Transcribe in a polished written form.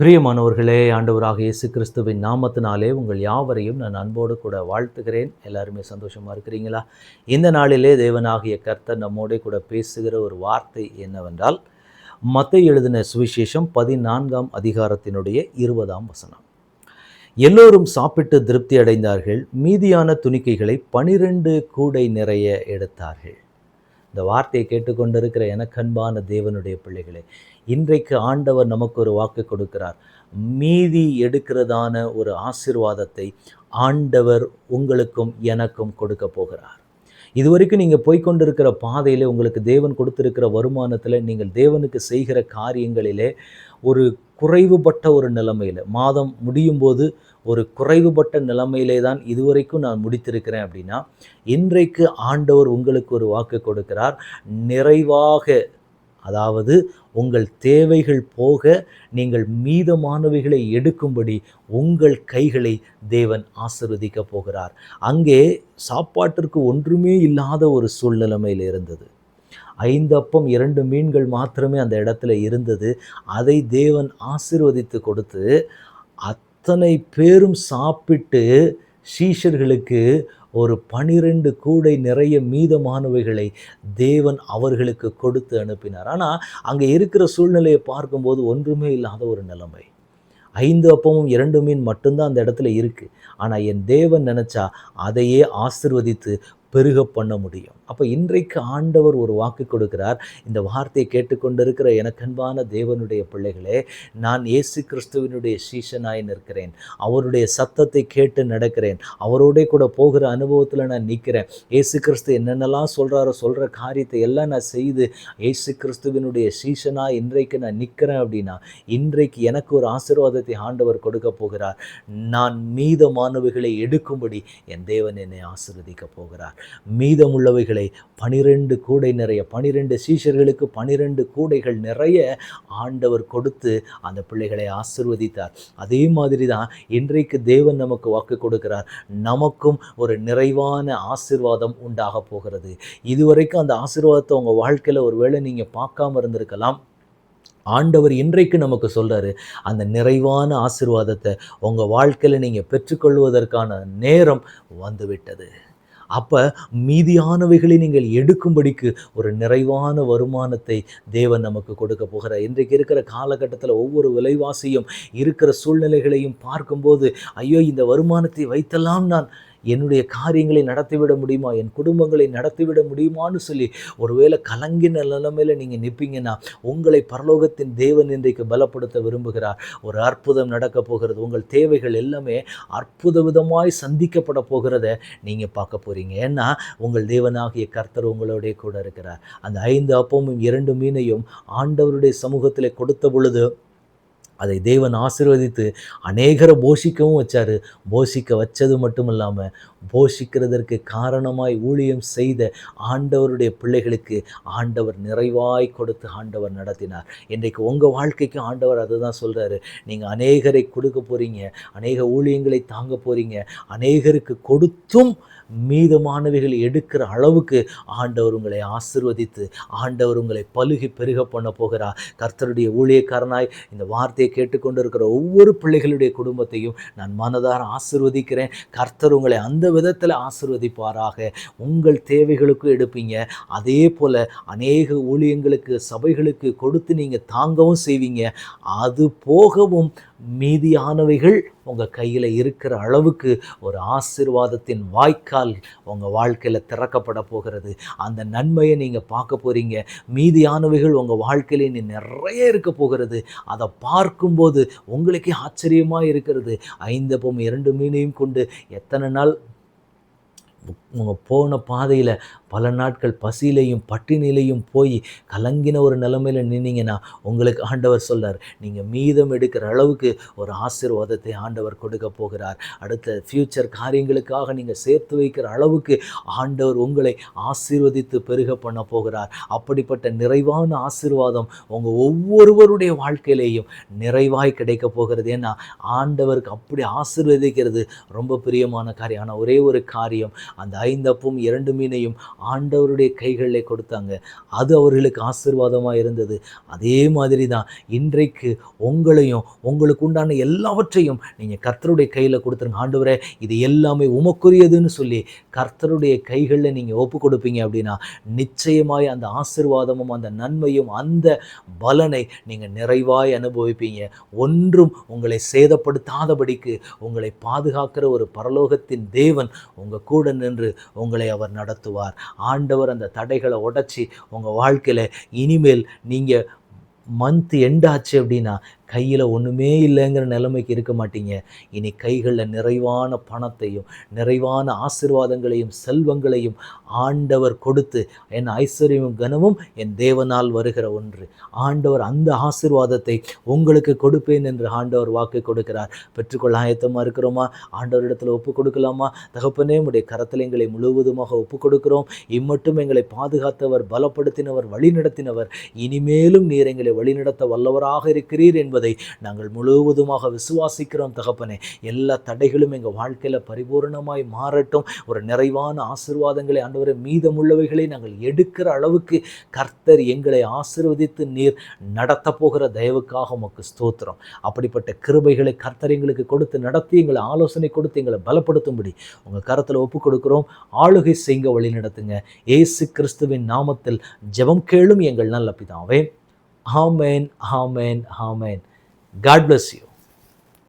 பிரியமானவர்களே, ஆண்டவராக இயேசு கிறிஸ்துவின் நாமத்தினாலே உங்கள் யாவரையும் நான் அன்போடு கூட வாழ்த்துகிறேன். எல்லாருமே சந்தோஷமா இருக்கிறீங்களா? இந்த நாளிலே தேவனாகிய கர்த்தர் நம்மோடே கூட பேசுகிற ஒரு வார்த்தை என்னவென்றால், மத்தேயு எழுதின சுவிசேஷம் 14ஆம் அதிகாரத்தினுடைய 20ஆம் வசனம். எல்லோரும் சாப்பிட்டு திருப்தி அடைந்தார்கள். மீதியான துணிக்கைகளை 12 கூடை நிறைய எடுத்தார்கள். இந்த வார்த்தையை கேட்டுக்கொண்டிருக்கிற எனக்கு அன்பான தேவனுடைய பிள்ளைகளே, இன்றைக்கு ஆண்டவர் நமக்கு ஒரு வாக்கு கொடுக்கிறார். மீதி எடுக்கிறதான ஒரு ஆசீர்வாதத்தை ஆண்டவர் உங்களுக்கும் எனக்கும் கொடுக்க போகிறார். இதுவரைக்கும் நீங்கள் போய்க்கொண்டிருக்கிற பாதையில் உங்களுக்கு தேவன் கொடுத்திருக்கிற வருமானத்தில் நீங்கள் தேவனுக்கு செய்கிற காரியங்களிலே ஒரு குறைவுபட்ட ஒரு நிலைமையில், மாதம் முடியும் போது ஒரு குறைவுபட்ட நிலைமையிலே தான் இதுவரைக்கும் நான் முடித்திருக்கிறேன் அப்படின்னா, இன்றைக்கு ஆண்டவர் உங்களுக்கு ஒரு வாக்கு கொடுக்கிறார். நிறைவாக, அதாவது உங்கள் தேவைகள் போக நீங்கள் மீதமானவைகளை எடுக்கும்படி உங்கள் கைகளை தேவன் ஆசீர்வதிக்க போகிறார். அங்கே சாப்பாட்டிற்கு ஒன்றுமே இல்லாத ஒரு சூழ்நிலைமையில் இருந்தது. 5 அப்பம் 2 மீன்கள் மாத்திரமே அந்த இடத்துல இருந்தது. அதை தேவன் ஆசீர்வதித்து கொடுத்து, அத்தனை பேரும் சாப்பிட்டு சீஷர்களுக்கு ஒரு 12 கூடை நிறைய மீதமானவைகளை தேவன் அவர்களுக்கு கொடுத்து அனுப்பினார். ஆனால் அங்கே இருக்கிற சூழ்நிலையை பார்க்கும்போது ஒன்றுமே இல்லாத ஒரு நிலைமை. 5 அப்பமும் 2 மீன் மட்டும்தான் அந்த இடத்துல இருக்குது. ஆனால் என் தேவன் நினச்சா அதையே ஆசீர்வதித்து பெருக பண்ண முடியும். அப்போ இன்றைக்கு ஆண்டவர் ஒரு வாக்கு கொடுக்கிறார். இந்த வார்த்தையை கேட்டுக்கொண்டிருக்கிற எனக்கு அன்பான தேவனுடைய பிள்ளைகளே, நான் இயேசு கிறிஸ்துவினுடைய சீஷனாய் நிற்கிறேன். அவருடைய சத்தத்தை கேட்டு நடக்கிறேன். அவரோட கூட போகிற அனுபவத்தில் நான் நிற்கிறேன். இயேசு கிறிஸ்து என்னென்னலாம் சொல்கிற காரியத்தை எல்லாம் நான் செய்து இயேசு கிறிஸ்துவினுடைய சீஷனாய் இன்றைக்கு நான் நிற்கிறேன் அப்படின்னா, இன்றைக்கு எனக்கு ஒரு ஆசீர்வாதத்தை ஆண்டவர் கொடுக்க போகிறார். நான் மீதமானவைகளை எடுக்கும்படி என் தேவன் என்னை ஆசீர்வதிக்க போகிறார். மீதமுள்ளவைகளை 12 கூடை நிறைய, 12 சீஷர்களுக்கு 12 கூடைகள் நிறைய ஆண்டவர் கொடுத்து அந்த பிள்ளைகளை ஆசீர்வதித்தார். அதே மாதிரி தான் இன்றைக்கு தேவன் நமக்கு வாக்கு கொடுக்கிறார். நமக்கும் ஒரு நிறைவான ஆசீர்வாதம் உண்டாக போகிறது. இதுவரைக்கும் அந்த ஆசீர்வாதத்தை உங்கள் வாழ்க்கையில் ஒருவேளை நீங்கள் பார்க்காம இருந்திருக்கலாம். ஆண்டவர் இன்றைக்கு நமக்கு சொல்கிறாரு, அந்த நிறைவான ஆசீர்வாதத்தை உங்கள் வாழ்க்கையில் நீங்கள் பெற்றுக்கொள்வதற்கான நேரம் வந்துவிட்டது. அப்போ மீதியானவைகளை நீங்கள் எடுக்கும்படிக்கு ஒரு நிறைவான வருமானத்தை தேவன் நமக்கு கொடுக்க போகிறார். இன்றைக்கு இருக்கிற காலகட்டத்தில் ஒவ்வொரு விலைவாசியும் இருக்கிற சூழ்நிலைகளையும் பார்க்கும்போது, ஐயோ, இந்த வருமானத்தை வைத்தெல்லாம் நான் என்னுடைய காரியங்களை நடத்திவிட முடியுமா, என் குடும்பங்களை நடத்திவிட முடியுமான்னு சொல்லி ஒருவேளை கலங்கின நிலைமையில் நீங்கள் நிற்பீங்கன்னா, உங்களை பரலோகத்தின் தேவன் இன்றைக்கு பலப்படுத்த விரும்புகிறார். ஒரு அற்புதம் நடக்க போகிறது. உங்கள் தேவைகள் எல்லாமே அற்புத விதமாய் சந்திக்கப்பட போகிறத நீங்கள் பார்க்க போகிறீங்க. ஏன்னா உங்கள் தேவனாகிய கர்த்தர் உங்களோட கூட இருக்கிறார். அந்த 5 அப்பமும் 2 மீனையும் ஆண்டவருடைய சமூகத்தில் கொடுத்த பொழுது அதை தேவன் ஆசீர்வதித்து அநேகரை போஷிக்கவும் வச்சார். போஷிக்க வச்சது மட்டும் இல்லாமல், போஷிக்கிறதற்கு காரணமாய் ஊழியம் செய்த ஆண்டவருடைய பிள்ளைகளுக்கு ஆண்டவர் நிறைவாய் கொடுத்து ஆண்டவர் நடத்தினார். இன்றைக்கு உங்கள் வாழ்க்கைக்கு ஆண்டவர் அதை தான் சொல்கிறாரு. நீங்கள் அநேகரை கொடுக்க போகிறீங்க, அநேக ஊழியங்களை தாங்க போகிறீங்க. அநேகருக்கு கொடுத்தும் மீதமானவைகள் எடுக்கிற அளவுக்கு ஆண்டவர் உங்களை ஆசீர்வதித்து ஆண்டவர் உங்களை பலுகி பெருக பண்ண போகிறார். கர்த்தருடைய ஊழியக்காரனாய் இந்த வார்த்தையை கேட்டுக்கொண்டிருக்கிற ஒவ்வொரு பிள்ளைகளுடைய குடும்பத்தையும் நான் மனதார ஆசீர்வதிக்கிறேன். கர்த்தர் உங்களை அந்த விதத்தில் ஆசீர்வதிப்பாராக. உங்கள் தேவைகளுக்கும் எடுப்பீங்க. அதே போல் அநேக ஊழியங்களுக்கு, சபைகளுக்கு கொடுத்து நீங்கள் தாங்கவும் செய்வீங்க. அது போகவும் மீதியானவைகள் உங்கள் கையில் இருக்கிற அளவுக்கு ஒரு ஆசீர்வாதத்தின் வாய்க்கால் உங்கள் வாழ்க்கையில் திறக்கப்பட போகிறது. அந்த நன்மையை நீங்கள் பார்க்க போகிறீங்க. மீதியானவைகள் உங்கள் வாழ்க்கையில் இனி நிறைய இருக்க போகிறது. அதை பார்க்கும்போது உங்களுக்கே ஆச்சரியமாக இருக்கிறது. 5 அப்பம் 2 மீனையும் கொண்டு எத்தனை நாள் உங்கள் போன பாதையில் பல நாட்கள் பசியிலையும் பட்டினிலையும் போய் கலங்கின ஒரு நிலைமையில் நின்னீங்கன்னா, உங்களுக்கு ஆண்டவர் சொல்கிறார், நீங்கள் மீதம் எடுக்கிற அளவுக்கு ஒரு ஆசீர்வாதத்தை ஆண்டவர் கொடுக்க போகிறார். அடுத்த ஃப்யூச்சர் காரியங்களுக்காக நீங்கள் சேர்த்து வைக்கிற அளவுக்கு ஆண்டவர் உங்களை ஆசீர்வதித்து பெருக பண்ண போகிறார். அப்படிப்பட்ட நிறைவான ஆசீர்வாதம் உங்கள் ஒவ்வொருவருடைய வாழ்க்கையிலேயும் நிறைவாய் கிடைக்க போகிறது. ஏன்னா ஆண்டவருக்கு அப்படி ஆசீர்வதிக்கிறது ரொம்ப பிரியமான காரியம். ஆனால் ஒரே ஒரு காரியம், அந்த 5 அப்பமும் 2 மீனையும் ஆண்டவருடைய கைகளிலே கொடுத்தாங்க. அது அவர்களுக்கு ஆசீர்வாதமாக இருந்தது. அதே மாதிரி தான் இன்றைக்கு உங்களையும் உங்களுக்கு உண்டான எல்லாவற்றையும் நீங்கள் கர்த்தருடைய கையில் கொடுத்துருங்க. ஆண்டவரே, இது எல்லாமே உமக்குரியதுன்னு சொல்லி கர்த்தருடைய கைகளில் நீங்கள் ஒப்பு கொடுப்பீங்க அப்படின்னா நிச்சயமாய் அந்த ஆசீர்வாதமும் அந்த நன்மையும் அந்த பலனை நீங்கள் நிறைவாய் அனுபவிப்பீங்க. ஒன்றும் உங்களை சேதப்படுத்தாதபடிக்கு உங்களை பாதுகாக்கிற ஒரு பரலோகத்தின் தேவன் உங்கள் கூட நின்று உங்களை அவர் நடத்துவார். ஆண்டவர் அந்த தடைகளை உடைச்சி உங்கள் வாழ்க்கையில் இனிமேல் நீங்கள் மந்த் எண்டாச்சு அப்படின்னா கையில் ஒன்றுமே இல்லைங்கிற நிலைமைக்கு இருக்க மாட்டீங்க. இனி கைகளில் நிறைவான பணத்தையும் நிறைவான ஆசீர்வாதங்களையும் செல்வங்களையும் ஆண்டவர் கொடுத்து, என் ஐஸ்வர்யமும் கனமும் என் தேவனால் வருகிற ஒன்று. ஆண்டவர் அந்த ஆசீர்வாதத்தை உங்களுக்கு கொடுப்பேன் என்று ஆண்டவர் வாக்கு கொடுக்கிறார். பெற்றுக்கொள்ள ஆயத்தமாக இருக்கிறோமா? ஆண்டவரிடத்தில் ஒப்பு கொடுக்கலாமா? தகப்பனே, உடைய கரத்தில் எங்களை முழுவதுமாக ஒப்பு கொடுக்கிறோம். இம்மட்டும் எங்களை பாதுகாத்தவர், பலப்படுத்தினவர், வழிநடத்தினவர். இனிமேலும் நீர் எங்களை வழிநடத்த வல்லவராக இருக்கிறீர் என்பதை நாங்கள் முழுவதுமாக விசுவாசிக்கிறோம். தகப்பனே, எல்லா தடைகளும் எங்கள் வாழ்க்கையில் பரிபூர்ணமாய் மாறட்டும். ஒரு நிறைவான ஆசீர்வாதங்களை ஆண்டவரே, மீதமுள்ளவைகளை நாங்கள் எடுக்கிற அளவுக்கு கர்த்தர் எங்களை ஆசீர்வதித்து நீர் நடத்த போகிற தயவுக்காக உமக்கு ஸ்தோத்திரம். அப்படிப்பட்ட கிருபைகளை கர்த்தர் எங்களுக்கு கொடுத்து நடத்தி, எங்களை ஆலோசனை கொடுத்து எங்களை பலப்படுத்தும்படி உங்கள் கரத்தில் ஒப்பு கொடுக்கிறோம். ஆளுகை செய்ய வழி நடத்துங்க. இயேசு கிறிஸ்துவின் நாமத்தில் ஜெபம் கேளும் எங்கள் நல்ல பிதாவே. ஆமென், ஆமென், ஆமென். God bless you.